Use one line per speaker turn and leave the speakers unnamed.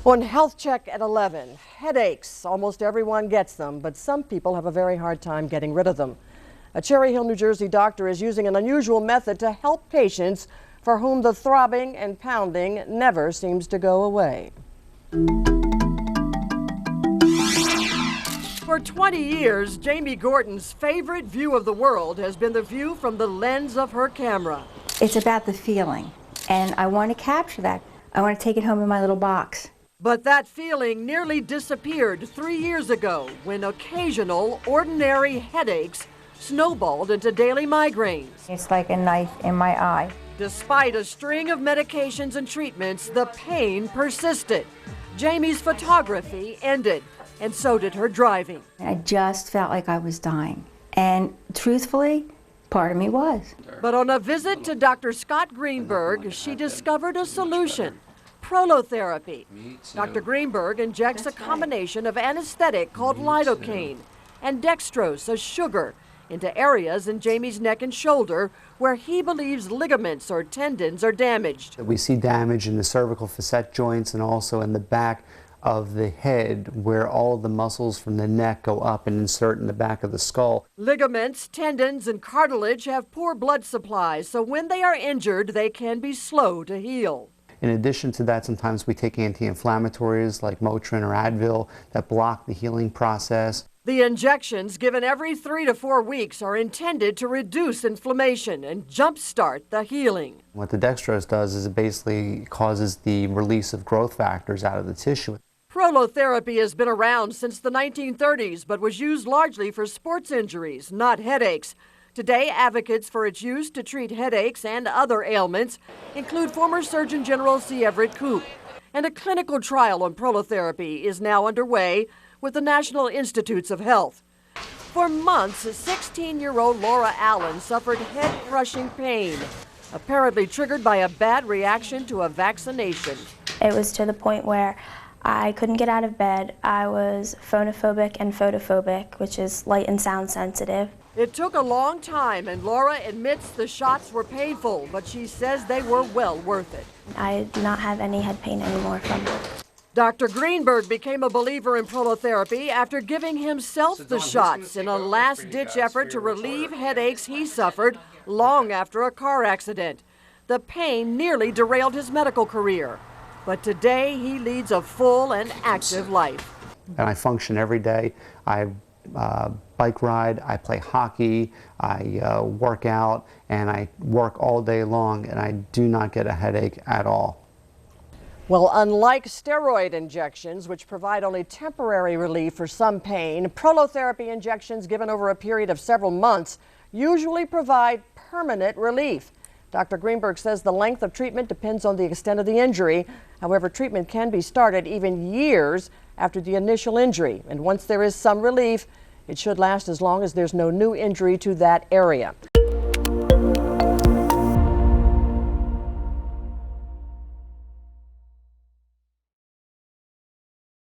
On Health Check at 11, headaches. Almost everyone gets them, but some people have a very hard time getting rid of them. A Cherry Hill, New Jersey doctor is using an unusual method to help patients for whom the throbbing and pounding never seems to go away. For 20 years, Jamie Gordon's favorite view of the world has been the view from the lens of her camera.
It's about the feeling, and I want to capture that. I want to take it home in my little box.
But that feeling nearly disappeared 3 years ago when occasional, ordinary headaches snowballed into daily migraines.
It's like a knife in my eye.
Despite a string of medications and treatments, the pain persisted. Jamie's photography ended, and so did her driving.
I just felt like I was dying. And truthfully, part of me was.
But on a visit to Dr. Scott Greenberg, she discovered a solution. Prolotherapy. Dr. Greenberg injects a combination of anesthetic called lidocaine and dextrose, a sugar, into areas in Jamie's neck and shoulder where he believes ligaments or tendons are damaged.
We see damage in the cervical facet joints and also in the back of the head where all of the muscles from the neck go up and insert in the back of the skull.
Ligaments, tendons, and cartilage have poor blood supplies, so when they are injured, they can be slow to heal.
In addition to that, sometimes we take anti-inflammatories like Motrin or Advil that block the healing process.
The injections given every 3 to 4 weeks are intended to reduce inflammation and jumpstart the healing.
What the dextrose does is it basically causes the release of growth factors out of the tissue.
Prolotherapy has been around since the 1930s, but was used largely for sports injuries, not headaches. Today, advocates for its use to treat headaches and other ailments include former Surgeon General C. Everett Koop. And a clinical trial on prolotherapy is now underway with the National Institutes of Health. For months, 16-year-old Laura Allen suffered head-crushing pain, apparently triggered by a bad reaction to a vaccination.
It was to the point where I couldn't get out of bed. I was phonophobic and photophobic, which is light and sound sensitive.
It took a long time, and Laura admits the shots were painful, but she says they were well worth it.
I do not have any head pain anymore from it.
Dr. Greenberg became a believer in prolotherapy after giving himself the shots in a last-ditch effort to relieve headaches he suffered long after a car accident. The pain nearly derailed his medical career, but today he leads a full and active life.
And I function every day. I bike ride, I play hockey, I work out, and I work all day long, and I do not get a headache at all.
Well, unlike steroid injections, which provide only temporary relief for some pain, prolotherapy injections given over a period of several months usually provide permanent relief. Dr. Greenberg says the length of treatment depends on the extent of the injury. However, treatment can be started even years after the initial injury. And once there is some relief, it should last as long as there's no new injury to that area.